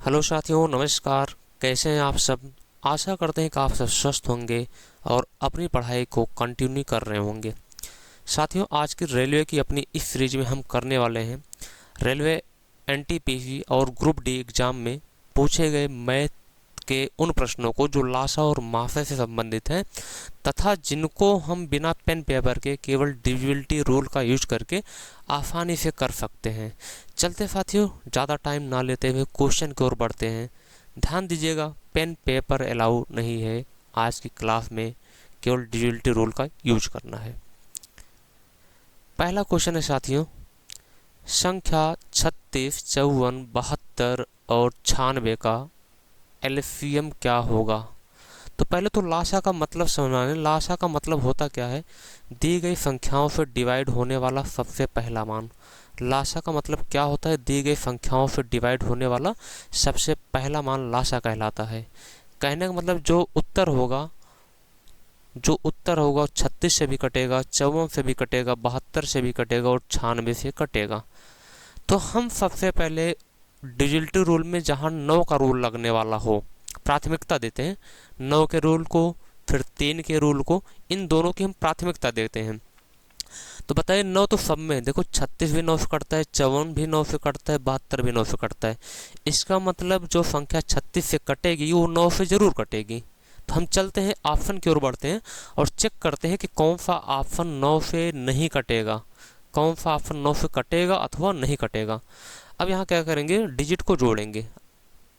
Hello साथियों, नमस्कार। कैसे हैं आप सब। आशा करते हैं कि आप सब स्वस्थ होंगे और अपनी पढ़ाई को कंटिन्यू कर रहे होंगे। साथियों, आज की रेलवे की अपनी इस सीरीज में हम करने वाले हैं रेलवे एनटीपीसी और ग्रुप डी एग्ज़ाम में पूछे गए मैथ के उन प्रश्नों को जो लासा और माफे से संबंधित हैं तथा जिनको हम बिना पेन पेपर के केवल डिविजिबिलिटी रूल का यूज करके आसानी से कर सकते हैं। चलते साथियों, ज़्यादा टाइम ना लेते हुए क्वेश्चन की ओर बढ़ते हैं। ध्यान दीजिएगा, पेन पेपर अलाउ नहीं है आज की क्लास में, केवल डिविजिबिलिटी रूल का यूज करना है। पहला क्वेश्चन है साथियों, संख्या 36, 54, 72 और 96 का एलसीएम क्या होगा। तो पहले तो लासा का मतलब समझना है। लासा का मतलब होता क्या है, दी गई संख्याओं से डिवाइड होने वाला सबसे पहला मान। लासा का मतलब क्या होता है, दी गई संख्याओं से डिवाइड होने वाला सबसे पहला मान लासा कहलाता है। कहने का मतलब जो उत्तर होगा 36 से भी कटेगा, 54 से भी कटेगा, 72 से भी कटेगा और 96 से कटेगा। तो हम सबसे पहले डिजिटल रूल में जहाँ 9 का रूल लगने वाला हो प्राथमिकता देते हैं। 9 के रूल को, फिर 3 के रूल को, इन दोनों की हम प्राथमिकता देते हैं। तो बताइए, 9 तो सब में देखो, 36 भी 9 से कटता है, 54 भी 9 से कटता है, 72 भी 9 से कटता है। इसका मतलब जो संख्या 36 से कटेगी वो 9 से जरूर कटेगी। तो हम चलते हैं ऑप्शन की ओर बढ़ते हैं और चेक करते हैं कि कौन सा ऑप्शन 9 से नहीं कटेगा, कौन सा ऑप्शन 9 से कटेगा अथवा नहीं कटेगा। अब यहाँ क्या करेंगे, डिजिट को जोड़ेंगे।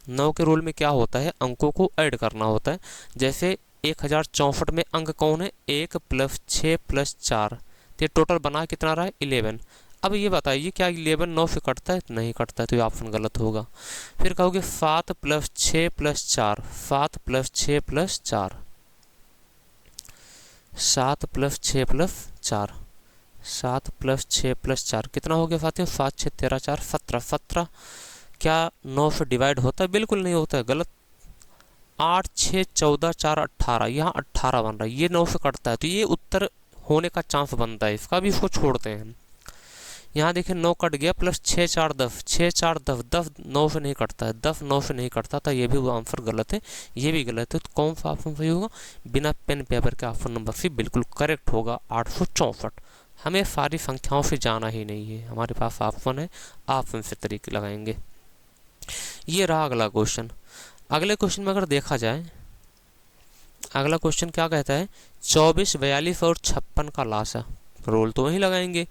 9 के रूल में क्या होता है, अंकों को ऐड करना होता है। जैसे 1064 में अंक कौन है, 1 + 6 + 4, तो ये टोटल बना कितना रहा है, 11। अब ये बताइए क्या 11 9 से कटता है, नहीं कटता है, तो ये ऑप्शन गलत होगा। फिर कहोगे 7 + 6 + 4, 7 + 6 + 4, 7 + 6 + 4, 7 + 6 + 4 कितना हो गया साथियों, 7 6 13 4 17। 17 क्या 9 से डिवाइड होता है, बिल्कुल नहीं होता है, गलत। 8 6 14 4 18, यहाँ 18 बन रहा है, ये 9 से कटता है, तो ये उत्तर होने का चांस बनता है इसका भी, इसको छोड़ते हैं। यहाँ देखिए 9 कट गया, प्लस 6 4 10, 6 4 10, 10 9 से नहीं कटता है, 10 9 से नहीं कटता था, ये भी वो आंसर गलत है, ये भी गलत है। तो कौन सा ऑप्शन सही होगा, बिना पेन पेपर के ऑप्शन नंबर सी बिल्कुल करेक्ट होगा, 864। हमें सारी संख्याओं से जाना ही नहीं है, हमारे पास ऑप्शन है, ऑप्शन से तरीके लगाएंगे। ये रहा अगला क्वेश्चन। अगले क्वेश्चन में अगर देखा जाए, अगला क्वेश्चन क्या कहता है, 24 42 और 56 का लासा। रोल तो वहीं लगाएंगे।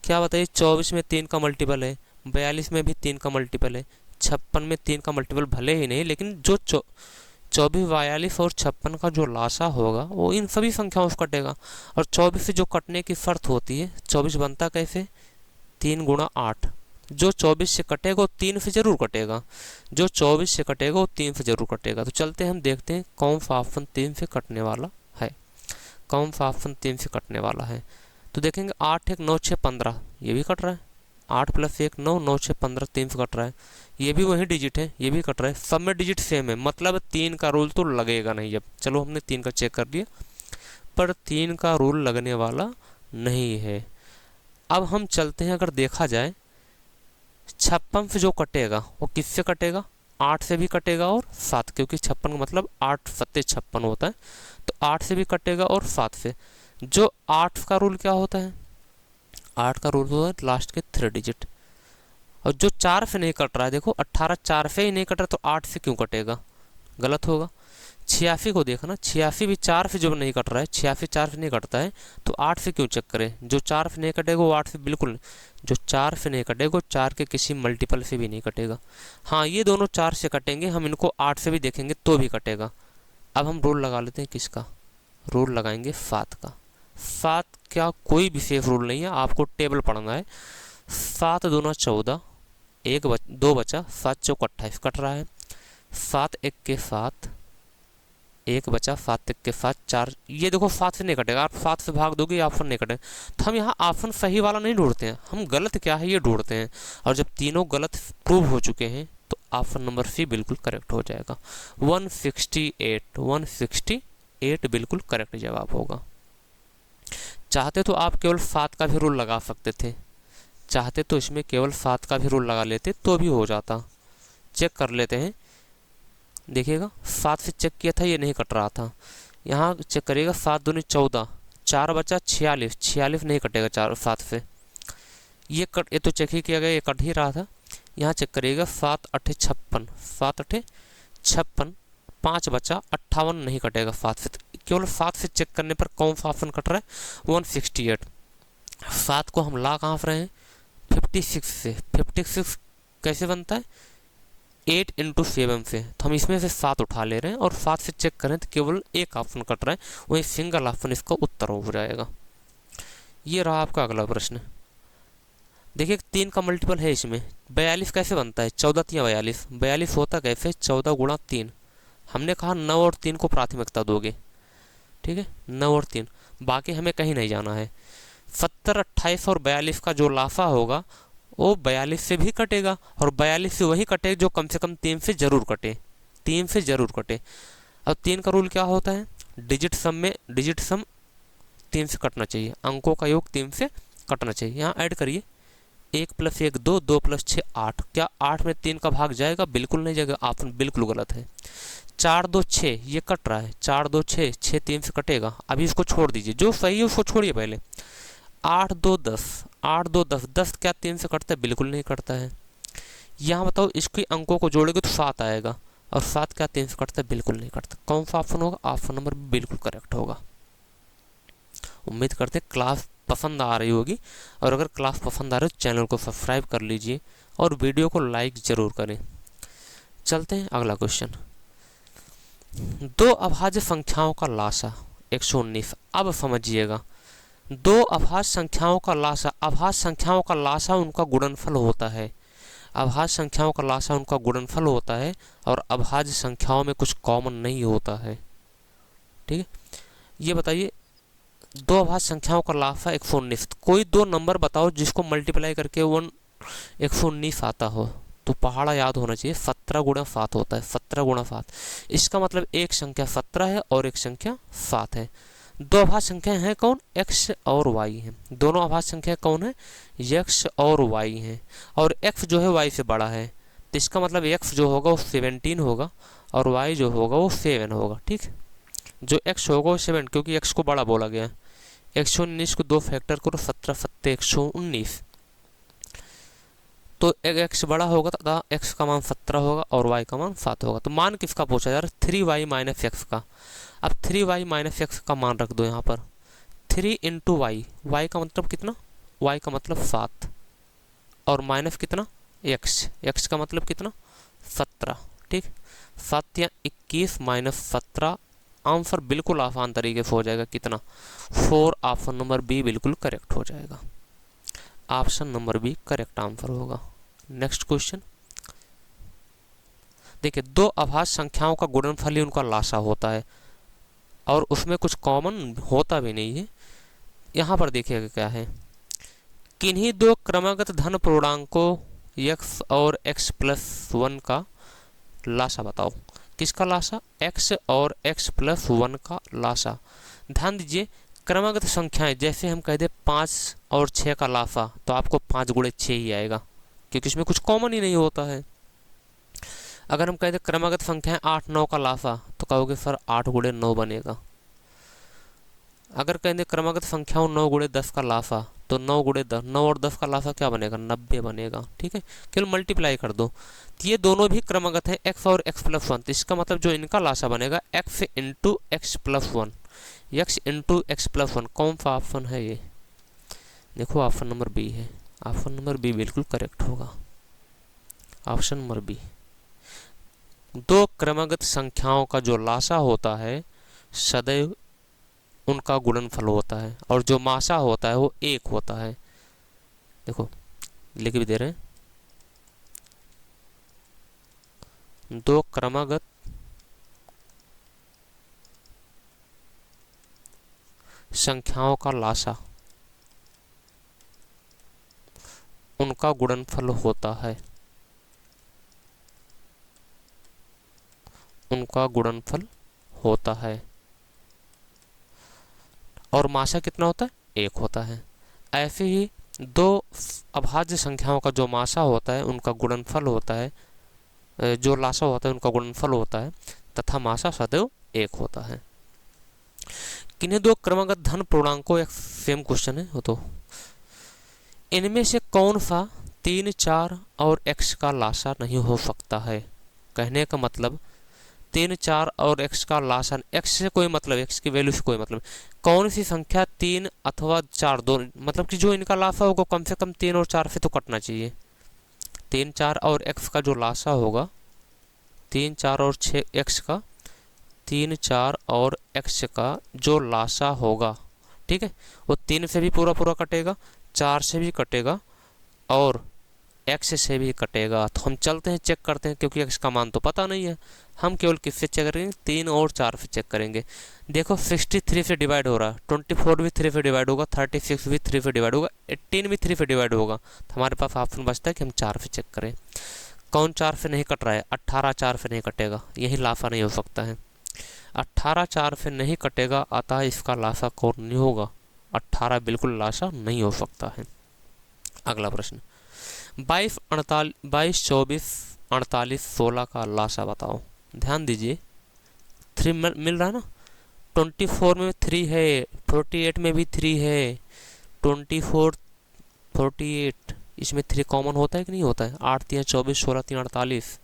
क्या बताइए, 24 में 3 का मल्टीपल है, 42 में भी 3 का मल्टीपल है, 56 में 3 का मल्टीपल भले ही नहीं, लेकिन जो 24 42 और 56 का जो लासा होगा वो इन सभी संख्याओं से कटेगा। और 24 से जो कटने की शर्त होती है, 24 बनता कैसे, 3 × 8। जो 24 से कटेगा वो 3 से जरूर कटेगा, जो 24 से कटेगा वो 3 से जरूर कटेगा। तो चलते हैं, हम देखते हैं कौन सा ऑप्शन 3 से कटने वाला है, कौन सा ऑप्शन 3 से कटने वाला है। तो देखेंगे 8 1 9 6 15, ये भी कट रहा है। 8 + 1 9, 9 6 15, 3 से कट रहा है। ये भी वही डिजिट है, ये भी कट रहा है, सब में डिजिट सेम है, मतलब 3 का रूल तो लगेगा नहीं। अब चलो हमने 3 का चेक कर लिया, पर 3 का रूल लगने वाला नहीं है। अब हम चलते हैं, अगर देखा जाए 56 से जो कटेगा वो किससे कटेगा, 8 से भी कटेगा और 7, क्योंकि 56 का मतलब 8 सत्ते 56 होता है, तो 8 से भी कटेगा और 7 से। जो 8 का रूल क्या होता है, 8 का रूल होता है लास्ट के 3 डिजिट। और जो 4 से नहीं कट रहा है, देखो 18 4 से ही नहीं कट रहा, तो 8 से क्यों कटेगा, गलत होगा। 86 को देखना, 86 भी 4 से जब नहीं कट रहा है, 86 4 से नहीं कटता है, तो 8 से क्यों चेक करें। जो 4 से नहीं कटेगा वो 8 से बिल्कुल नहीं, जो 4 से नहीं कटेगा 4 के किसी मल्टीपल से भी नहीं कटेगा। हाँ, ये दोनों 4 से कटेंगे, हम इनको 8 से भी देखेंगे तो भी कटेगा। अब हम रूल लगा लेते हैं, किसका रूल लगाएंगे, 7 का। 7 क्या कोई विशेष रूल नहीं है, आपको टेबल पढ़ना है। 7 दूना 14, 2 बचा, 7 चौक 28 कट रहा है, 7 1 के 7, 1 बचा, 7 1 के 7 4, ये देखो 7 से नहीं कटेगा, आप 7 से भाग दोगे ऑप्शन नहीं कटेगा। तो हम यहाँ ऑप्शन सही वाला नहीं ढूंढते हैं, हम गलत क्या है ये ढूंढते हैं। और जब तीनों गलत प्रूव हो चुके हैं तो ऑप्शन नंबर सी बिल्कुल करेक्ट हो जाएगा। 168 बिल्कुल करेक्ट जवाब होगा। चाहते तो आप केवल 7 का भी रूल लगा सकते थे, चाहते तो इसमें केवल 7 का भी रूल लगा लेते तो भी हो जाता। चेक कर लेते हैं। देखिएगा 7 से चेक किया था, ये नहीं कट रहा था। यहाँ चेक करिएगा 7 दूनी 14, 4 बचा 46, 46 नहीं कटेगा 7 से। ये तो चेक ही किया गया, ये कट ही रहा था। यहाँ चेक करिएगा 7 8 56, 7 8 56, 5 बचा 58 नहीं कटेगा 7 से। केवल 7 से चेक करने पर कौन सा ऑप्शन कट रहा है? 168। 7 को हम ला कहाँ रहे हैं? 56 से। 56 कैसे बनता है? 8 × 7 से। तो हम इसमें से 7 उठा ले रहे हैं और 7 से चेक करें तो केवल एक ऑप्शन कट रहा है, वही सिंगल ऑप्शन इसका उत्तर हो जाएगा। ये रहा आपका अगला प्रश्न। देखिए 3 का मल्टीपल है इसमें। 42 कैसे बनता है? 14 3 42। 42 होता कैसे? 14 × 3। हमने कहा 9 और 3 को प्राथमिकता दोगे, ठीक है, 9 और 3, बाकी हमें कहीं नहीं जाना है। 70 28 और 42 का जो लाफा होगा वो 42 से भी कटेगा और 42 से वही कटे जो कम से कम 3 से जरूर कटे, 3 से जरूर कटे। अब 3 का रूल क्या होता है? डिजिट सम 3 से कटना चाहिए, अंकों का योग 3 से कटना चाहिए। यहाँ ऐड करिए 1 + 1 2, 2 + 6 8। क्या 8 में 3 का भाग जाएगा? बिल्कुल नहीं जाएगा, ऑप्शन बिल्कुल गलत है। 4 2 6 ये कट रहा है, 4 2 6, 6 3 से कटेगा। अभी इसको छोड़ दीजिए, जो सही है उसको छोड़िए पहले। 8 2 10, 8 2 10, 10 क्या 3 से कटता है? बिल्कुल नहीं कटता है। यहाँ बताओ इसके अंकों को जोड़ेंगे तो 7 आएगा और 7 क्या 3 से कटता है? बिल्कुल नहीं कटता। कौन सा ऑप्शन होगा? ऑप्शन नंबर बिल्कुल करेक्ट होगा। उम्मीद करते हैं क्लास पसंद आ रही होगी, और अगर क्लास पसंद आ रही है तो चैनल को सब्सक्राइब कर लीजिए और वीडियो को लाइक ज़रूर करें। चलते हैं अगला क्वेश्चन। 2 अभाज्य संख्याओं का लासा 119। अब समझिएगा, 2 अभाज्य संख्याओं का लासा, अभाज्य संख्याओं का लासा उनका गुणनफल होता है। अभाज्य संख्याओं का लासा उनका गुणनफल होता है और अभाज्य संख्याओं में कुछ कॉमन नहीं होता है, ठीक है। ये बताइए 2 अभाज्य संख्याओं का लासा 119। कोई 2 नंबर बताओ जिसको मल्टीप्लाई करके 119 आता हो। तो पहाड़ा याद होना चाहिए, 17 × 7 होता है, 17 × 7। इसका मतलब एक संख्या 17 है और एक संख्या 7 है। 2 अभाज्य संख्याएं हैं कौन? x और y हैं। दोनों अभाज्य संख्या कौन है? x और y हैं, और x जो है y से बड़ा है, तो इसका मतलब x जो होगा वो 17 होगा और y जो होगा वो 7 होगा, ठीक। जो x होगा वो 7, क्योंकि x को बड़ा बोला गया। 119 को 2 फैक्टर करो, 17 7 119, तो x बड़ा होगा तथा x का मान 17 होगा और y का मान 7 होगा। तो मान किसका पूछा जा रहा है? 3y - x का। अब 3y - x का मान रख दो यहाँ पर, 3 × y, y का मतलब कितना? y का मतलब 7 और माइनस कितना? x का मतलब कितना? 17, ठीक। 7 या 21 - 17, आंसर बिल्कुल आसान तरीके से हो जाएगा कितना? 4। ऑप्शन नंबर बी बिल्कुल करेक्ट हो जाएगा। Option number B correct answer होगा। नेक्स्ट क्वेश्चन देखिए, 2 अभाज्य संख्याओं का गुणनफल ही उनका लासा होता है और उसमें कुछ कॉमन होता भी नहीं है। यहाँ पर देखिएगा क्या है, किन्हीं 2 क्रमागत धन पूर्णांकों x और x + 1 का लासा बताओ। किसका लासा? x और x + 1 का लासा। ध्यान दीजिए, क्रमागत संख्याएं, जैसे हम कह दें 5 और 6 का लासा, तो आपको 5 × 6 ही आएगा, क्योंकि इसमें कुछ कॉमन ही नहीं होता है। अगर हम कह दें क्रमागत संख्याएं 8 9 का लासा, तो कहोगे सर 8 × 9 बनेगा। अगर कह दें क्रमागत संख्याओं 9 × 10 का लासा, तो 9 × 10, 9 और 10 का लासा क्या बनेगा? 90 बनेगा, ठीक है। केवल मल्टीप्लाई कर दो। तो ये दोनों भी क्रमागत है, x और x + 1। तो इसका मतलब जो इनका लासा बनेगा x × x + 1, x × x + 1। कौन सा ऑप्शन है ये? देखो ऑप्शन नंबर बी है। ऑप्शन नंबर बी बिल्कुल करेक्ट होगा। Option number B. 2 क्रमागत संख्याओं का जो लासा होता है सदैव उनका गुणनफल होता है और जो मासा होता है वो 1 होता है। देखो लिख भी दे रहे हैं, 2 क्रमागत संख्याओं का लासा उनका गुणनफल होता है, उनका गुणनफल होता है और मासा कितना होता है? 1 होता है। ऐसे ही 2 अभाज्य संख्याओं का जो मासा होता है उनका गुणनफल होता है जो लासा होता है उनका गुणनफल होता है, तथा मासा सदैव 1 होता है। किन्हीं दो क्रमागत धन पूर्णांकों, एक सेम क्वेश्चन है वो तो, इनमें से कौन सा 3, 4 और x का लासा नहीं हो सकता है। कहने का मतलब 3, 4 और x का लासा, x से कोई मतलब, x की वैल्यू से कोई मतलब, कौन सी संख्या 3 अथवा 4 दोनों, मतलब कि जो इनका लासा होगा कम से कम 3 और 4 से तो कटना चाहिए। 3, 4 और x का जो लासा होगा, 3, 4 और 6 x का, 3, 4 और x का जो लासा होगा, ठीक है, वो 3 से भी पूरा पूरा कटेगा, 4 से भी कटेगा और x से भी कटेगा। तो हम चलते हैं चेक करते हैं, क्योंकि x का मान तो पता नहीं है, हम केवल किससे चेक करेंगे, 3 और 4 से चेक करेंगे। देखो 63 से डिवाइड हो रहा है, 24 भी 3 से डिवाइड होगा, 36 भी 3 से डिवाइड होगा, 18 भी 3 से डिवाइड होगा, तो हमारे पास ऑप्शन बचता है कि हम 4 से चेक करें। कौन 4 से नहीं कट रहा है, 18 4 से नहीं कटेगा, यही लासा नहीं हो सकता है। 18 4 से नहीं कटेगा, अतः इसका लासा कौन नहीं होगा, 18 बिल्कुल लासा नहीं हो सकता है। अगला प्रश्न, 22, 24, 48, 16 का लासा बताओ। ध्यान दीजिए, 3 मिल रहा है ना, 24 में 3 है, 48 में भी 3 है, 24, 48, इसमें 3 कॉमन होता है कि नहीं होता है, 8 3 24, 16 3 48,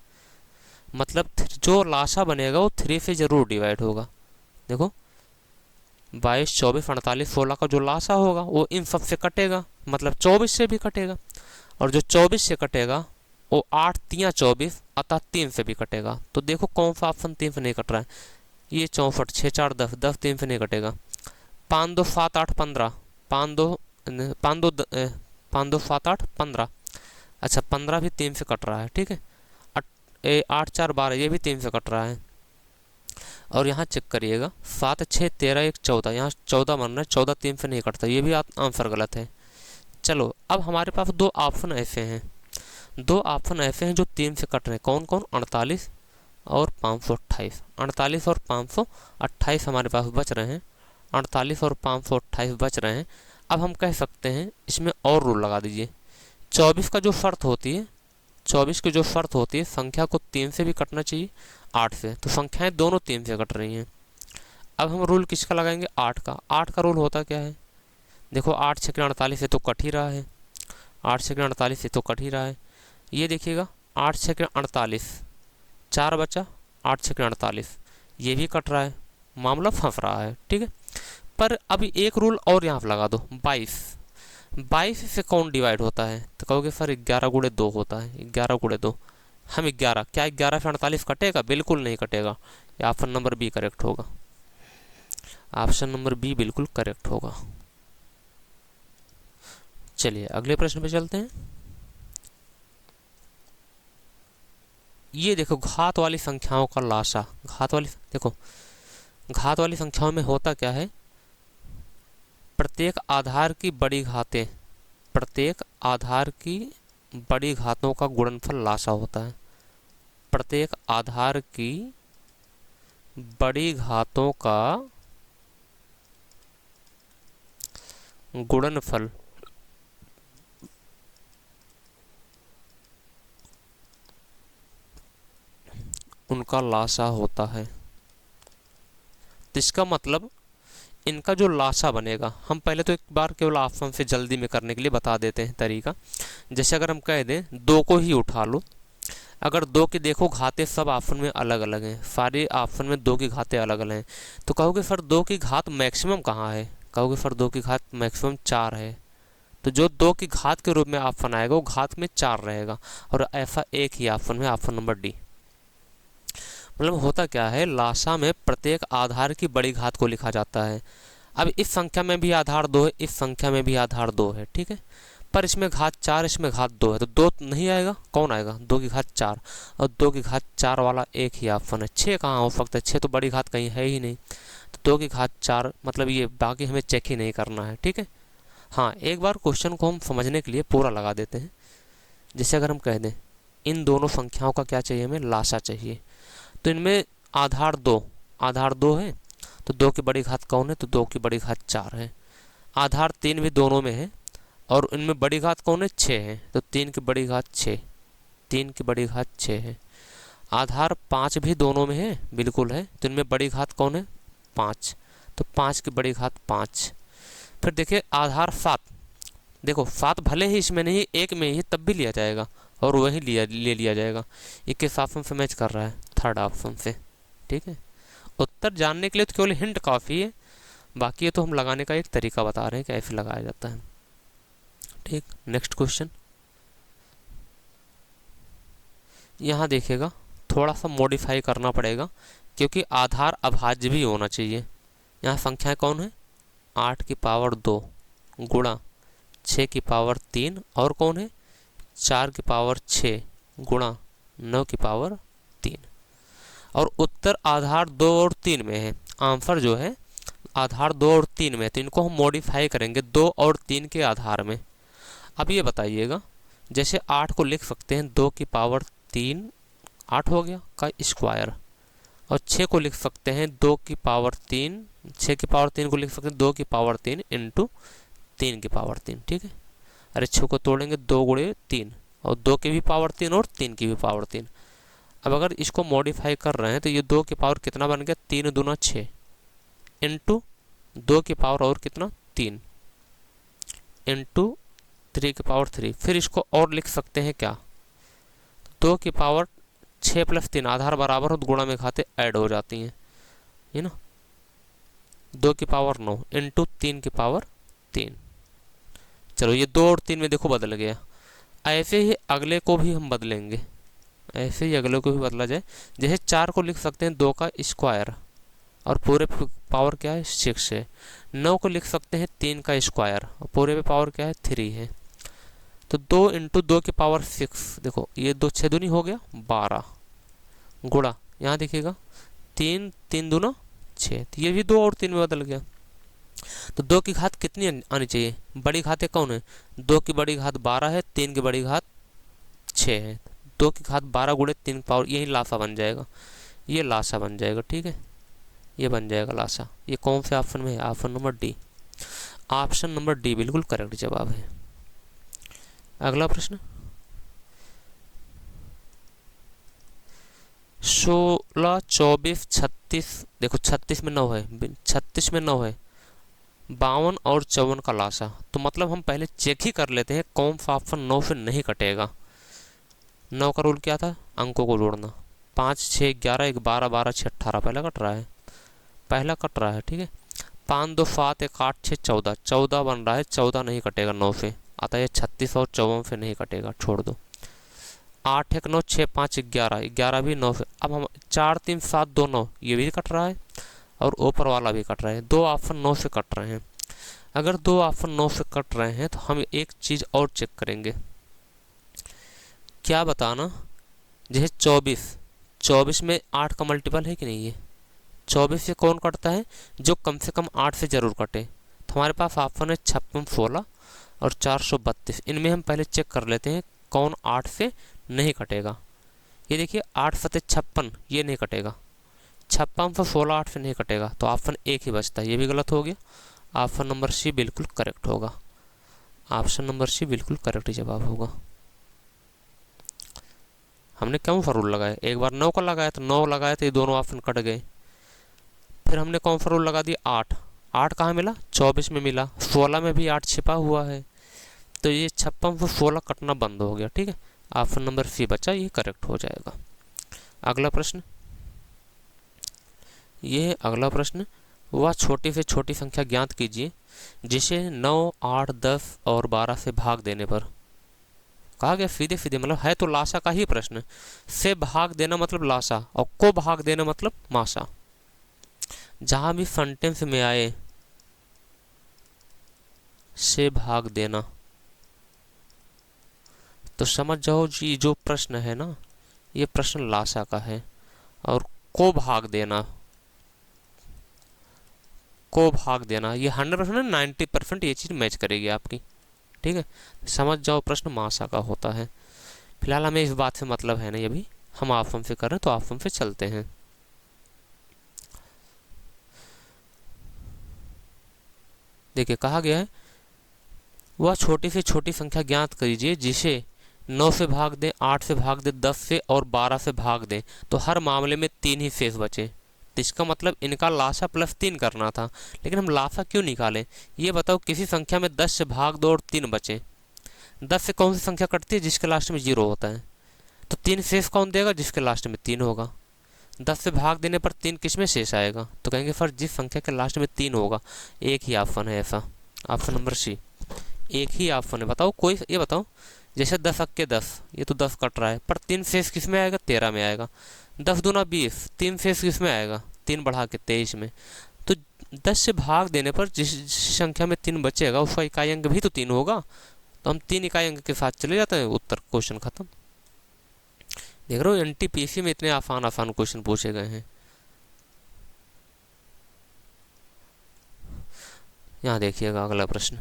मतलब जो लासा बनेगा वो 3 से जरूर डिवाइड होगा। देखो 22, 24, 48, 16 का जो लासा होगा वो इन सब से कटेगा, मतलब 24 से भी कटेगा, और जो 24 से कटेगा वो 8 3 24, अतः 3 से भी कटेगा। तो देखो कौन सा ऑप्शन 3 से नहीं कट रहा है, ये 64, 6 4 10, 10 3 से नहीं कटेगा, 5 2 7 8 15, 5 2 7 8 15, अच्छा 15 भी 3 से कट रहा है, ठीक है, 8 4 12, ये भी 3 से कट रहा है। और यहाँ चेक करिएगा, 7 6 13 1 14, यहाँ 14 बन रहा है, 14 3 से नहीं कटता, ये भी आंसर गलत है। चलो अब हमारे पास 2 ऑप्शन ऐसे हैं, 2 ऑप्शन ऐसे हैं जो 3 से कट रहे हैं, कौन कौन, 48 और 528, 48 और 528 हमारे पास बच रहे हैं, 48 और 528 बच रहे हैं। अब हम कह सकते हैं इसमें और रूल लगा दीजिए, 24 का जो शर्त होती है, 24 की जो शर्त होती है, संख्या को 3 से भी कटना चाहिए 8 से, तो संख्याएं दोनों 3 से कट रही हैं। अब हम रूल किसका लगाएंगे, 8 का। 8 का रूल होता क्या है, देखो 8 6 48 से तो कट ही रहा है, 8 6 48 से तो कट ही रहा है, ये देखिएगा 8 6 48, 4 बचा, 8 6 48, ये भी कट रहा है, मामला फंस रहा है, ठीक है। पर अभी एक रूल और यहाँ पर लगा दो, 22 से कौन डिवाइड होता है, तो कहोगे सर 11 गुणे 2 होता है, 11 गुणे 2, हम 11, क्या 11 से 48 कटेगा, बिल्कुल नहीं कटेगा, ये ऑप्शन नंबर बी करेक्ट होगा, ऑप्शन नंबर बी बिल्कुल करेक्ट होगा। चलिए अगले प्रश्न पे चलते हैं। ये देखो घात वाली संख्याओं का लासा, घात वाली, देखो घात वाली संख्याओं में होता क्या है, प्रत्येक आधार की बड़ी घातें, प्रत्येक आधार की बड़ी घातों का गुणनफल लासा होता है, प्रत्येक आधार की बड़ी घातों का गुणनफल उनका लासा होता है। तो इसका मतलब इनका जो लासा बनेगा, हम पहले तो एक बार केवल ऑप्शन से जल्दी में करने के लिए बता देते हैं तरीका। जैसे अगर हम कह दें 2 को ही उठा लो, अगर 2 की देखो घातें सब ऑप्शन में अलग अलग हैं, सारे ऑप्शन में 2 की घातें अलग अलग हैं, तो कहोगे सर 2 की घात मैक्सिमम कहाँ है, कहोगे सर 2 की घात मैक्सिमम 4 है, तो जो 2 की घात के रूप में ऑप्शन आएगा वो घात में 4 रहेगा, और ऐसा एक ही ऑप्शन में, ऑप्शन नंबर डी। मतलब होता क्या है, लासा में प्रत्येक आधार की बड़ी घात को लिखा जाता है। अब इस संख्या में भी आधार 2 है, इस संख्या में भी आधार 2 है, ठीक है, पर इसमें घात 4, इसमें घात 2 है, तो 2 नहीं आएगा, कौन आएगा, 2 की घात 4, और 2 की घात 4 वाला एक ही ऑप्शन है। 6 कहाँ हो सकता है, 6 तो बड़ी घात कहीं है ही नहीं, तो 2 की घात 4, मतलब ये बाकी हमें चेक ही नहीं करना है, ठीक है। हाँ, एक बार क्वेश्चन को हम समझने के लिए पूरा लगा देते हैं। जैसे अगर हम कह दें इन दोनों संख्याओं का क्या चाहिए, हमें लासा चाहिए, तो इनमें आधार 2 है, तो 2 की बड़ी घात कौन है, तो 2 की बड़ी घात 4 है। आधार 3 भी दोनों में है, और इनमें बड़ी घात कौन है, 6 है, तो 3 की बड़ी घात 6, 3 की बड़ी घात 6 है। आधार 5 भी दोनों में है, बिल्कुल है। तो इनमें बड़ी घात कौन है? 5, तो 5 की बड़ी घात 5। फिर देखिए आधार 7, देखो 7 भले ही इसमें नहीं, एक में ही, तब भी लिया जाएगा और वही ले लिया जाएगा। ये किस ऑप्शन से मैच कर रहा है? थर्ड ऑप्शन से, ठीक है। उत्तर जानने के लिए तो केवल हिंट काफ़ी है, बाकी ये तो हम लगाने का एक तरीका बता रहे हैं कि ऐसे लगाया जाता है, ठीक। नेक्स्ट क्वेश्चन, यहाँ देखिएगा थोड़ा सा मॉडिफाई करना पड़ेगा, क्योंकि आधार अभाज्य भी होना चाहिए। यहाँ संख्याएं कौन है? 8 की पावर 2 गुणा 6 की पावर 3 और कौन है? 4 की पावर 6 गुणा 9 की पावर 3। और उत्तर आधार 2 और 3 में है। आंसर जो है आधार 2 और 3 में है, तो इनको हम मॉडिफाई करेंगे 2 और 3 के आधार में। अब ये बताइएगा, जैसे 8 को लिख सकते हैं 2 की पावर 3, 8 हो गया का स्क्वायर, और 6 को लिख सकते हैं 2 की पावर 3, 6 की पावर 3 को लिख सकते हैं 2 की पावर 3 इंटू 3 की पावर 3, ठीक है। अरे 6 को तोड़ेंगे 2 गुणे 3, और 2 की भी पावर 3 और 3 की भी पावर 3। अब अगर इसको मॉडिफाई कर रहे हैं तो ये 2 की पावर कितना बन गया? 3 दूना 6 इंटू 2 की पावर और कितना? 3 इंटू 3 की पावर 3। फिर इसको और लिख सकते हैं क्या? 2 की पावर 6 प्लस 3 आधार बराबर हो तो गुणा में खाते ऐड हो जाती हैं, है ना। 2 की पावर 9 इंटू 3 की पावर 3। चलो ये 2 और 3 में देखो बदल गया। ऐसे ही अगले को भी हम बदलेंगे, ऐसे ही अगले को भी बदला जाए। जैसे 4 को लिख सकते हैं 2 का स्क्वायर, और पूरे पावर क्या है? 6 है। 9 को लिख सकते हैं 3 का स्क्वायर, और पूरे पे पावर क्या है? 3 है। तो 2 इंटू 2 की पावर 6, देखो ये 2 6 दूनी हो गया 12 गुणा, यहाँ देखिएगा 3 3 दूना 6, तो ये भी 2 और 3 में बदल गया। तो 2 की घात कितनी आनी चाहिए? बड़ी घातें कौन है? 2 की बड़ी घात 12 है, 3 की बड़ी घात 6 है। 2 की घात 12 गुणे 3 पावर, यही लासा बन जाएगा, ये लासा बन जाएगा, ठीक है। ये बन जाएगा लासा। ये कौन से ऑप्शन में है? Option number D. Option number D बिल्कुल करेक्ट जवाब है। अगला प्रश्न, 16 24 36, देखो 36 में 9 है, 36 में 9 है, 52 और 54 का लासा। तो मतलब हम पहले चेक ही कर लेते हैं कौन सा ऑप्शन 9 से नहीं कटेगा। 9 का रूल क्या था? अंकों को जोड़ना। 5 6 11 1 12 12 6 18 पहला कट रहा है, पहला कट रहा है, ठीक है। 5 2 7 1 8 6 14, 14 बन रहा है, 14 नहीं कटेगा 9 से, अतः ये 36 और 54 से नहीं कटेगा, छोड़ दो। 8 1 9 6 5 11, 11 भी 9 से। अब हम 4 3 7 2 9, ये भी कट रहा है और ऊपर वाला भी कट रहा है। 2 ऑप्शन 9 से कट रहे हैं। अगर 2 ऑप्शन 9 से कट रहे हैं तो हम एक चीज़ और चेक करेंगे, क्या बताना। जैसे 24 में 8 का मल्टीपल है कि नहीं है? 24 से कौन कटता है? जो कम से कम 8 से जरूर कटे। तो हमारे पास ऑप्शन है 56 16 और 432। इनमें हम पहले चेक कर लेते हैं कौन 8 से नहीं कटेगा। ये देखिए 8 फते 56, ये नहीं कटेगा। 56 से 16 8 से नहीं कटेगा, तो ऑप्शन एक ही बचता है, ये भी गलत हो गया। ऑप्शन नंबर सी बिल्कुल करेक्ट होगा। ऑप्शन नंबर सी बिल्कुल करेक्ट जवाब होगा। हमने कौन सा रूल लगाया? एक बार 9 का लगाया तो 9 लगाया तो ये दोनों ऑप्शन कट गए। फिर हमने कौन सा रूल लगा दिया? 8। 8 कहाँ मिला? 24 में मिला। 16 में भी 8 छिपा हुआ है, तो ये 56 से 16 कटना बंद हो गया, ठीक है। ऑप्शन नंबर सी बचा, ये करेक्ट हो जाएगा। अगला प्रश्न, ये है अगला प्रश्न। वह छोटी से छोटी संख्या ज्ञात कीजिए जिसे 9 8 10 और 12 से भाग देने पर, कहा गया सीधे सीधे, मतलब है तो लासा का ही प्रश्न। से भाग देना मतलब लासा, और को भाग देना मतलब मासा। जहां भी सेंटेंस में आए से भाग देना तो समझ जाओ जी जो प्रश्न है ना, ये प्रश्न लासा का है। और को भाग देना, को भाग देना ये 100% 90% ये चीज़ मैच करेगी आपकी, ठीक है। समझ जाओ प्रश्न मासा का होता है। फिलहाल हमें इस बात से मतलब है नहीं, अभी हम ऑप्शन से कर रहे हैं तो ऑप्शन से चलते हैं। देखिए कहा गया है वह छोटी से छोटी संख्या ज्ञात कीजिए जिसे 9 से भाग दें, 8 से भाग दें, 10 से और 12 से भाग दें, तो हर मामले में 3 ही शेष बचे। तो इसका मतलब इनका लासा प्लस 3 करना था, लेकिन हम लासा क्यों निकालें? ये बताओ, किसी संख्या में 10 से भाग दो और 3 बचे। 10 से कौन सी संख्या कटती है? जिसके लास्ट में 0 होता है। तो 3 शेष कौन देगा? जिसके लास्ट में 3 होगा। 10 से भाग देने पर 3 किस में शेष आएगा? तो कहेंगे फिर जिस संख्या के लास्ट में 3 होगा। एक ही ऑप्शन है ऐसा, ऑप्शन नंबर सी, एक ही ऑप्शन है। बताओ कोई, ये बताओ, जैसे 10 अक्के 10, ये तो 10 कट रहा है, पर 3 शेष किस में आएगा? 13 में आएगा। 10 दूना 20, 3 शेष किस में आएगा? 3 बढ़ा के 23 में। तो 10 से भाग देने पर जिस संख्या में 3 बचेगा उसका इकाई अंक भी तो 3 होगा। तो हम 3 इकाई अंक के साथ चले जाते हैं, उत्तर क्वेश्चन खत्म। देख रहे हो, एनटीपीसी में इतने आसान आसान क्वेश्चन पूछे गए हैं। यहाँ देखिएगा अगला प्रश्न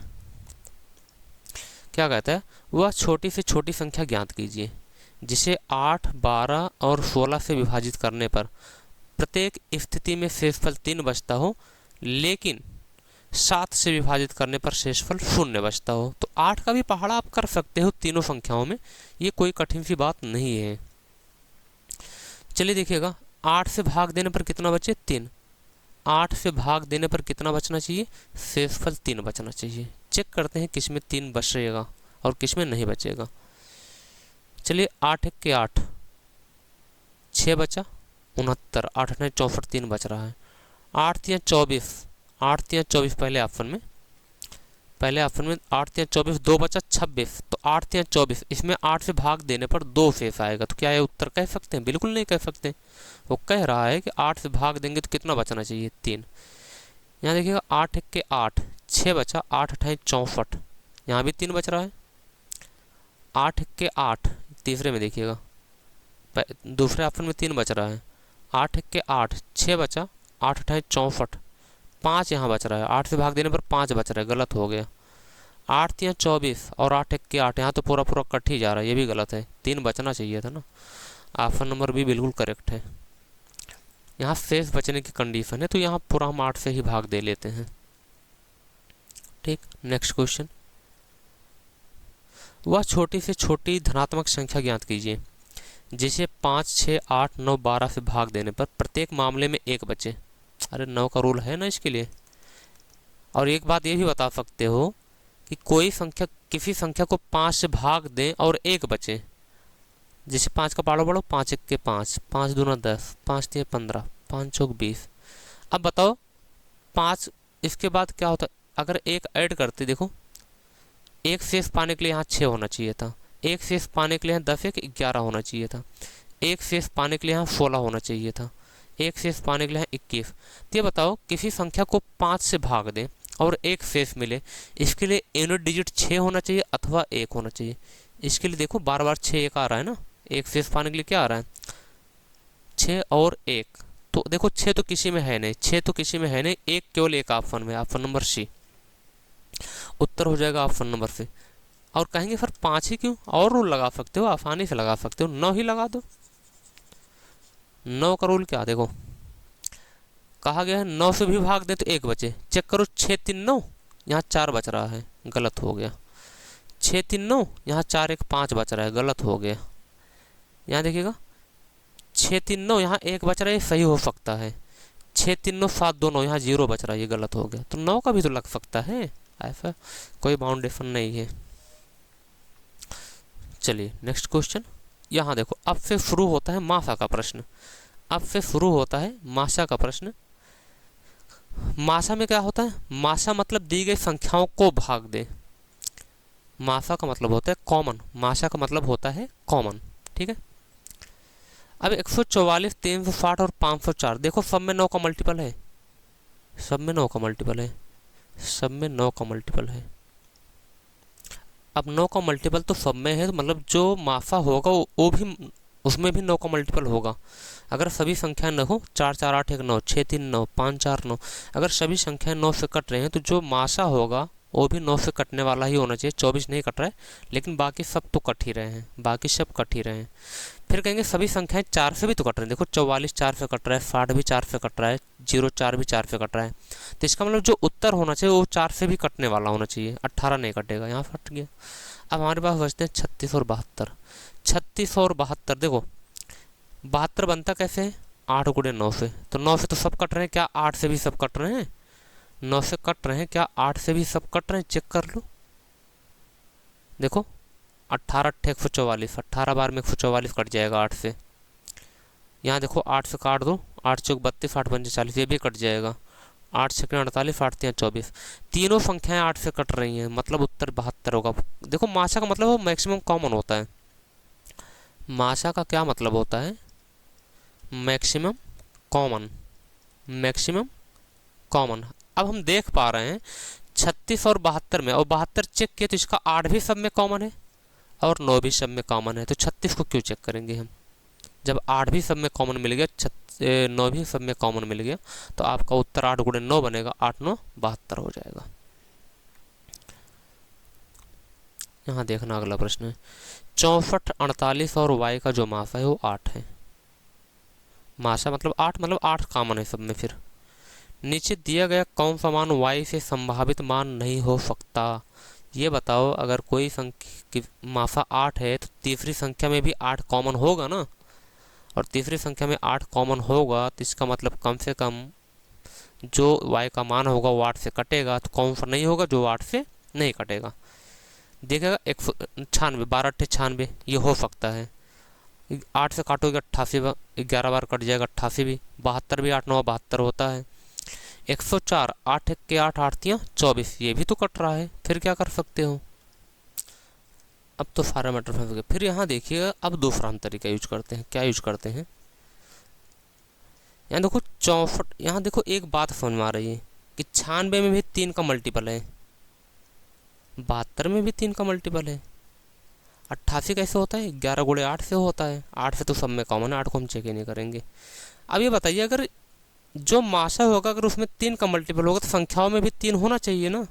क्या कहता है? वह छोटी से छोटी संख्या ज्ञात कीजिए जिसे 8, 12 और 16 से विभाजित करने पर प्रत्येक स्थिति में शेषफल 3 बचता हो, लेकिन 7 से विभाजित करने पर शेषफल 0 बचता हो। तो 8 का भी पहाड़ा आप कर सकते हो तीनों संख्याओं में, ये कोई कठिन सी बात नहीं है। चलिए देखिएगा, 8 से भाग देने पर कितना बचे? 3। 8 से भाग देने पर कितना बचना चाहिए? शेषफल 3 बचना चाहिए। चेक करते हैं किस में 3 बचेगा और किस में नहीं बचेगा। चलिए 8 के 8, 6 बचा, 69, 8 9 64, 3 बच रहा है। 8 3 24, 8 3 24 पहले ऑप्शन में 8 3 24, 2 बचा 26। तो 8 3 24, इसमें 8 से भाग देने पर 2 शेष आएगा। तो क्या ये उत्तर कह सकते हैं? बिल्कुल नहीं कह सकते। वो कह रहा है कि 8 से भाग देंगे तो कितना बचना चाहिए? 3। यहाँ देखिएगा 8 के 8, 6 बचा, 8 8 64, यहाँ भी 3 बच रहा है। 8 के 8, तीसरे में देखिएगा, दूसरे ऑप्शन में 3 बच रहा है। 8 के 8, 6 बचा, 8 8 64, 5 यहाँ बच रहा है। 8 से भाग देने पर 5 बच रहा है, गलत हो गया। 8 3 24 और 8 के 8, यहाँ तो पूरा पूरा कट ही जा रहा है, ये भी गलत है। 3 बचना चाहिए था ना। ऑप्शन नंबर बी बिल्कुल करेक्ट है। यहाँ शेष बचने की कंडीशन है, तो यहाँ पूरा हम 8 से ही भाग दे लेते हैं। ठीक, नेक्स्ट क्वेश्चन। वह छोटी से छोटी धनात्मक संख्या ज्ञात कीजिए जिसे 5, 6, 8, 9, 12 से भाग देने पर प्रत्येक मामले में 1 बचे। अरे 9 का रूल है ना इसके लिए। और एक बात ये भी बता सकते हो कि कोई संख्या, किसी संख्या को 5 से भाग दें और 1 बचे। जैसे 5 का पाड़ो बढ़ो, 5 1 के 5, 5 दूना 10, 5 3 15, 5 चौक 20। अब बताओ 5 इसके बाद क्या होता है? अगर 1 ऐड करते, देखो 1 शेष पाने के लिए यहाँ 6 होना चाहिए था, 1 शेष पाने के लिए यहाँ 10 1 11 होना चाहिए था, 1 शेष पाने के लिए यहाँ 16 होना चाहिए था, 1 शेष पाने के लिए यहाँ 21। तो ये बताओ किसी संख्या को 5 से भाग दें और 1 शेष मिले, इसके लिए यूनिट डिजिट 6 होना चाहिए अथवा 1 होना चाहिए। इसके लिए देखो बार बार 6 1 आ रहा है ना, 1 शेष पाने के लिए क्या आ रहा है? 6 और 1। तो देखो 6 तो किसी में है नहीं, 6 तो किसी में है नहीं, 1 केवल एक ऑप्शन में, ऑप्शन नंबर सी उत्तर हो जाएगा, ऑप्शन नंबर सी। और कहेंगे फिर 5 ही क्यों? और रूल लगा सकते हो, आसानी से लगा सकते हो, 9 ही लगा दो। 9 का रूल क्या? देखो कहा गया है 9 से भी भाग दे तो 1 बचे। चेक करो, 6 3 9, यहाँ 4 बच रहा है, गलत हो गया। 6 3 9, यहाँ 4 1 5 बच रहा है, गलत हो गया। यहाँ देखिएगा 6 3 9, यहाँ 1 बच रहा है, सही हो सकता है। 6 3 9 7 2 9, यहाँ 0 बच रहा है, ये गलत हो गया। तो 9 का भी तो लग सकता है, ऐसा कोई बाउंडेशन नहीं है। चलिए नेक्स्ट क्वेश्चन। यहाँ देखो, अब से शुरू होता है मासा का प्रश्न। अब से शुरू होता है मासा का प्रश्न। मासा में क्या होता है? मासा मतलब दी गई संख्याओं को भाग दे। मासा का मतलब होता है कॉमन, मासा का मतलब होता है कॉमन। ठीक है, अब 144, 360 और 504, देखो सब में 9 का मल्टीपल है, सब में 9 का मल्टीपल है, सब में 9 का मल्टीपल है। अब 9 का मल्टीपल तो सब में है, तो मतलब जो मासा होगा वो भी, उसमें भी 9 का मल्टीपल होगा। अगर सभी संख्याएं न हो, 4 4 8 1 9, 6 3 9, 5 4 9, अगर सभी संख्याएं 9 से कट रहे हैं तो जो मासा होगा वो भी 9 से कटने वाला ही होना चाहिए। 24 नहीं कट रहा है, लेकिन बाकी सब तो कट ही रहे हैं, बाकी सब कट ही रहे हैं। फिर कहेंगे सभी संख्याएं 4 से भी तो कट रहे हैं। देखो 44 4 से कट रहा है, 60 भी 4 से कट रहा है, 04 भी 4 से कट रहा है। तो इसका मतलब जो उत्तर होना चाहिए वो 4 से भी कटने वाला होना चाहिए, 18 नहीं कटेगा, यहाँ फट गया। अब हमारे पास बचते हैं 36 और 72। 36 और 72, देखो 72 बनता कैसे है, 8 गुणे 9 से, तो 9 से तो सब कट रहे हैं, क्या 8 से भी सब कट रहे हैं, 9 से कट रहे हैं, क्या 8 से भी सब कट रहे हैं, चेक कर लो। देखो 18 अट्ठे 144, 18 बार में 144 कट जाएगा 8 से। यहाँ देखो 8 से काट दो, 8 चौक 32, 8 पंजे 40, ये भी कट जाएगा, 8 छक्के 48, 8 तियां 24, तीनों संख्याएं 8 से कट रही हैं, मतलब उत्तर 72 होगा। देखो माशा का मतलब वो मैक्सिमम कॉमन होता है। माशा का क्या मतलब होता है, मैक्सिमम कॉमन, मैक्सिमम कॉमन। अब हम देख पा रहे हैं 36 और 72 में, और 72 चेक किए तो इसका 8 भी सब में कॉमन है और 9 भी सब में कॉमन है, तो 36 को क्यों चेक करेंगे हम, जब 8 भी सब में कॉमन मिल गया, 9 भी सब में कॉमन मिल गया, तो आपका उत्तर 8 गुणे 9 बनेगा, 8 9 72 हो जाएगा। यहाँ देखना अगला प्रश्न है, 64 48 और y का जो मासा है वो 8 है। मासा मतलब 8, मतलब 8 कॉमन है सब में। फिर नीचे दिया गया कौन सा मान y से संभावित मान नहीं हो सकता, ये बताओ। अगर कोई संख्या की मासा 8 है तो तीसरी संख्या में भी 8 कॉमन होगा ना, और तीसरी संख्या में 8 कॉमन होगा तो इसका मतलब कम से कम जो y का मान होगा वो 8 से कटेगा, तो कौन सा नहीं होगा जो 8 से नहीं कटेगा। देखेगा 196, 12 अट्ठे 96, ये हो सकता है। 8 से काटोगे 88, 11 बार कट जाएगा 88 भी, 72 भी 8 9 72 होता है। 104, 8 के 8 8 तियां 24, ये भी तो कट रहा है, फिर क्या कर सकते हो। अब तो सारा मैटर फंस गया। फिर यहाँ देखिएगा, अब दूसरा हम तरीका यूज करते हैं। क्या यूज करते हैं, यहाँ देखो 64, यहाँ देखो एक बात समझ में आ रही है कि 96 में भी 3 का मल्टीपल है, 72 में भी 3 का मल्टीपल है, 88 कैसे होता है, 11 गुणे 8 से होता है, 8 से तो सब में कॉमन है, 8 को हम चेक ही नहीं करेंगे। अब ये बताइए, अगर जो माशा होगा अगर उसमें 3 का मल्टीपल होगा तो संख्याओं में भी 3 होना चाहिए ना।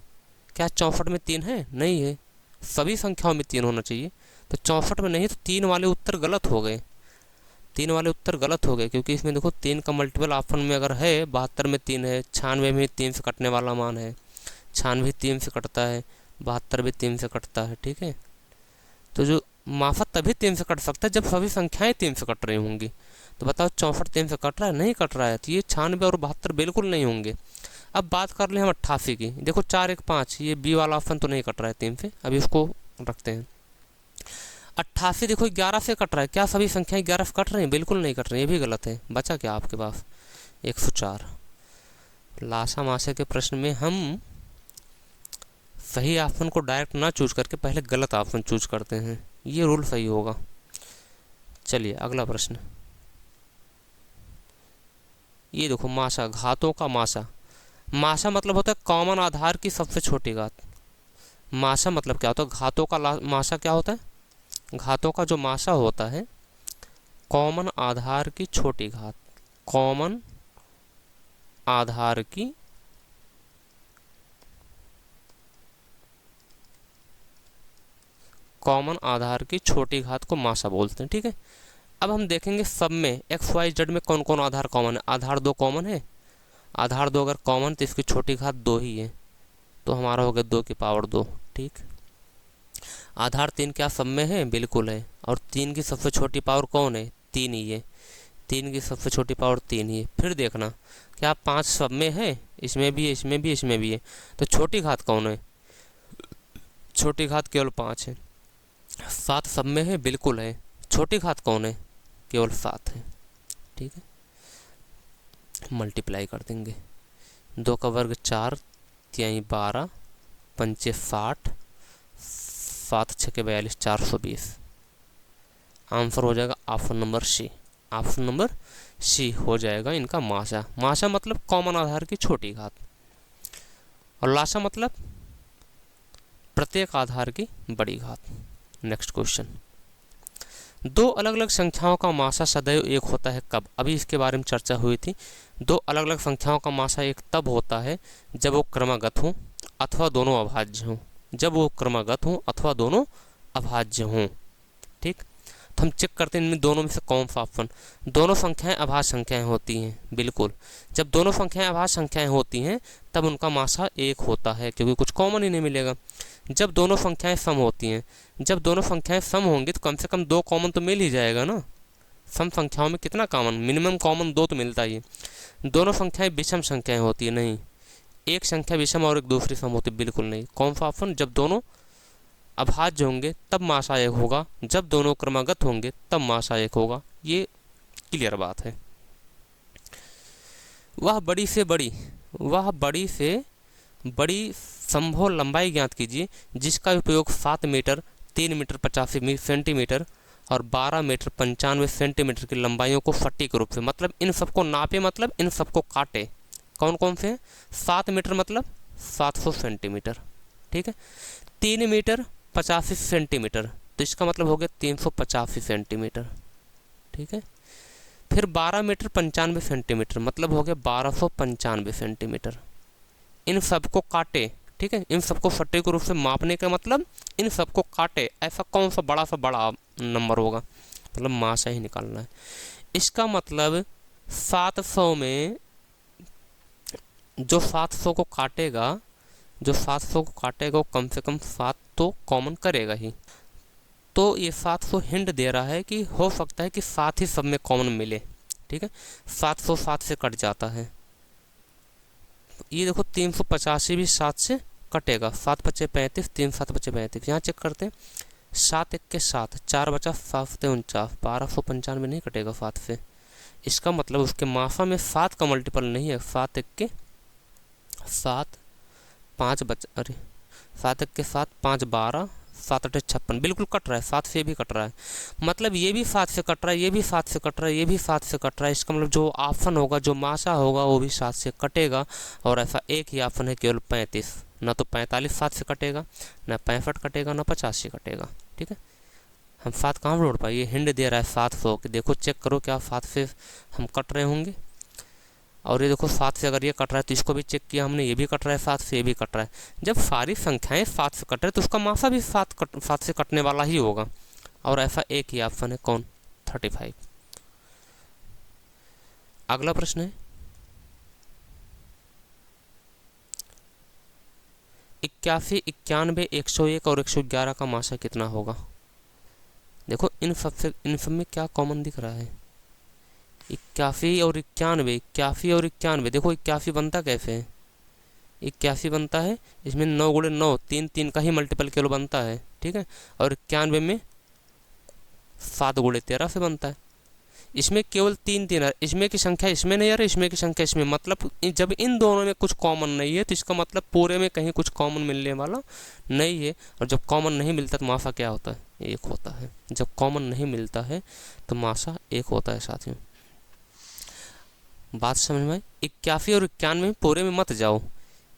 क्या 64 में 3 है, नहीं है, सभी संख्याओं में 3 होना चाहिए, तो 64 में नहीं, तो 3 वाले उत्तर गलत हो गए, 3 वाले उत्तर गलत हो गए, क्योंकि इसमें देखो 3 का मल्टीपल ऑप्शन में अगर है, 72 में 3 है, 96 में 3 से कटने वाला मान है, 96 3 से कटता है, 72 भी 3 से कटता है, ठीक है। तो जो माफा तभी 3 से कट सकता है जब सभी संख्याएं 3 से कट रही होंगी। तो बताओ 64 3 से कट रहा है, नहीं कट रहा है, तो ये 96 और 72 बिल्कुल नहीं होंगे। अब बात कर ले हम 88 की, देखो 4 1 5, ये बी वाला ऑप्शन तो नहीं कट रहा है 3 से, अभी इसको रखते हैं। 88 देखो 11 से कट रहा है, क्या सभी संख्याएं 11 से कट रही हैं, बिल्कुल नहीं कट रही, ये भी गलत है। बचा क्या आपके पास, 104। लासा मासे के प्रश्न में हम सही ऑप्शन को डायरेक्ट ना चूज करके पहले गलत ऑप्शन चूज करते हैं, ये रूल सही होगा। चलिए अगला प्रश्न, ये देखो माशा, घातों का माशा। माशा मतलब होता है कॉमन आधार की सबसे छोटी घात। माशा मतलब क्या होता है, घातों का माशा क्या होता है, घातों का जो माशा होता है कॉमन आधार की छोटी घात, कॉमन आधार की कॉमन आधार की छोटी घात को माशा बोलते हैं, ठीक है। अब हम देखेंगे सब में एक्स वाई जेड में कौन कौन आधार कॉमन है। आधार 2 कॉमन है, आधार 2 अगर कॉमन तो इसकी छोटी घात 2 ही है, तो हमारा हो गया 2 की पावर 2, ठीक। आधार 3 क्या सब में है, बिल्कुल है, और 3 की सबसे छोटी पावर कौन है, 3 ही है, 3 की सबसे छोटी पावर 3 ही है। फिर देखना क्या 5 सब में है, इसमें भी है, इसमें भी, इसमें भी है, तो छोटी घात कौन है, छोटी घात केवल 5 है। 7 सब में है, बिल्कुल है, छोटी घात कौन है, केवल 7 है, ठीक है। मल्टीप्लाई कर देंगे, 2 का वर्ग 4, 3 12, 5 60, 7 6 42, 420। आंसर हो जाएगा option number C, option number C हो जाएगा इनका माशा। माशा मतलब कॉमन आधार की छोटी घात, और लाशा मतलब प्रत्येक आधार की बड़ी घात। नेक्स्ट क्वेश्चन, 2 अलग अलग संख्याओं का माशा सदैव एक होता है कब, अभी इसके बारे में चर्चा हुई थी। 2 अलग अलग संख्याओं का माशा एक तब होता है जब वो क्रमागत हों अथवा दोनों अभाज्य हों, जब वो क्रमागत हों अथवा दोनों अभाज्य हों, ठीक। तो हम चेक करते हैं इनमें दोनों में से कौन सा ऑप्शन। दोनों संख्याएं अभाज्य संख्याएं होती हैं, बिल्कुल, जब दोनों संख्याएं अभाज्य संख्याएं होती हैं तब उनका माशा एक होता है, क्योंकि कुछ कॉमन ही नहीं मिलेगा। जब दोनों संख्याएं सम होती हैं, जब दोनों संख्याएं सम होंगी तो कम से कम 2 कॉमन तो मिल ही जाएगा ना। सम संख्याओं में कितना कॉमन, मिनिमम कॉमन 2 तो मिलता ही है। दोनों संख्याएं विषम संख्याएं होती है, नहीं। एक संख्या विषम और एक दूसरी सम होती, बिल्कुल नहीं। कौन सा ऑप्शन, जब दोनों अभाज्य होंगे तब मासा एक होगा, जब दोनों क्रमागत होंगे तब मासा एक होगा, ये क्लियर बात है। वह बड़ी से बड़ी संभव लंबाई ज्ञात कीजिए जिसका उपयोग 7 मीटर 3 मीटर 85 सेंटीमीटर और 12 मीटर 95 सेंटीमीटर की लंबाइयों को सटीक रूप से, मतलब इन सबको नापे, मतलब इन सबको काटे। कौन कौन से? 7 मीटर मतलब 700 सेंटीमीटर, ठीक है। 3 मीटर 85 सेंटीमीटर, तो इसका मतलब हो गया 385 सेंटीमीटर, ठीक है। फिर 12 मीटर 95 सेंटीमीटर, मतलब हो गया 1295 सेंटीमीटर। इन सबको काटे, ठीक है। इन सबको सटीक रूप से मापने का मतलब इन सबको काटे, ऐसा कौन सा बड़ा नंबर होगा, मतलब मासा ही निकालना है। इसका मतलब 700 में जो 700 को काटेगा, वो कम से कम 7 तो कॉमन करेगा ही। तो ये 700 हिंट दे रहा है कि हो सकता है कि 7 ही सब में कॉमन मिले, ठीक है। 700 7 से कट जाता है, ये देखो 385 भी 7 से कटेगा, 7 बचे 35, 3 7 बचे 35। यहाँ चेक करते हैं, 7 1 के 7, 4 बचा 7 49, 1295 नहीं कटेगा 7 से। इसका मतलब उसके माफा में 7 का मल्टीपल नहीं है। 7 1 के 7, 5 बचा, अरे 7 1 के 7, 5 12, 7 8 56, बिल्कुल कट रहा है, 7 से भी कट रहा है। मतलब ये भी 7 से कट रहा है, ये भी 7 से कट रहा है, ये भी 7 से कट रहा है। इसका मतलब जो ऑप्शन होगा, जो मासा होगा, वो भी 7 से कटेगा। और ऐसा एक ही ऑप्शन है केवल 35, ना तो 45 7 से कटेगा, ना 65 कटेगा, ना 85 कटेगा, ठीक है। हम 7 कहाँ जोड़ पाए, ये हिंड दे रहा है 700 कि देखो चेक करो क्या 7 से हम कट रहे होंगे। और ये देखो 7 से अगर ये कट रहा है तो इसको भी चेक किया हमने, ये भी कट रहा है 7 से, ये भी कट रहा है। जब सारी संख्याएं 7 से कट रहे तो उसका मासा भी 7 से कटने वाला ही होगा। और ऐसा एक ही ऑप्शन है, कौन? 35। अगला प्रश्न है 81 91 101 और 111 का मासा कितना होगा। देखो इन सब में क्या कॉमन दिख रहा है, 81 और 91, 81 और 91। देखो 81 बनता कैसे है, 81 बनता है, इसमें 9 गुणे 9, 3 3 का ही मल्टीपल केवल बनता है, ठीक है। और 91 में 7 गुणे 13 से बनता है। इसमें केवल 3 3 है, इसमें की संख्या इसमें नहीं आ रही, इसमें की संख्या इसमें। मतलब जब इन दोनों में कुछ कॉमन नहीं है तो इसका मतलब पूरे में कहीं कुछ कॉमन मिलने वाला नहीं है। और जब कॉमन नहीं मिलता तो मासा क्या होता है, 1 होता है। जब कॉमन नहीं मिलता है तो मासा 1 होता है साथियों। बात समझ में? 81 और 91 में पूरे में मत जाओ।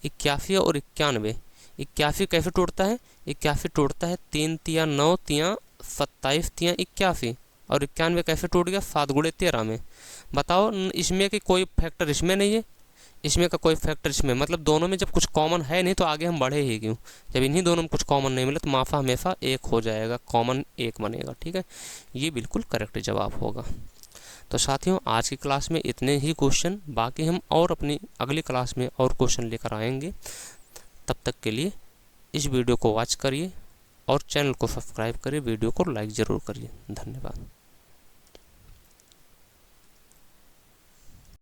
81 और 91, 81 कैसे टूटता है, 81 टूटता है 3 तिया 9 तिया 27 तिया 81। और 91 कैसे टूट गया, 7 गुणे 13 में। बताओ इसमें कि कोई फैक्टर इसमें नहीं है, इसमें का कोई फैक्टर इसमें, मतलब दोनों में जब कुछ कॉमन है नहीं तो आगे हम बढ़े ही क्यों। जब इन्हीं दोनों में कुछ कॉमन नहीं मिले तो माफा हमेशा 1 हो जाएगा, कॉमन 1 बनेगा, ठीक है। ये बिल्कुल करेक्ट जवाब होगा। तो साथियों आज की क्लास में इतने ही क्वेश्चन, बाकी हम और अपनी अगली क्लास में और क्वेश्चन लेकर आएंगे। तब तक के लिए इस वीडियो को वॉच करिए और चैनल को सब्सक्राइब करिए, वीडियो को लाइक ज़रूर करिए। धन्यवाद।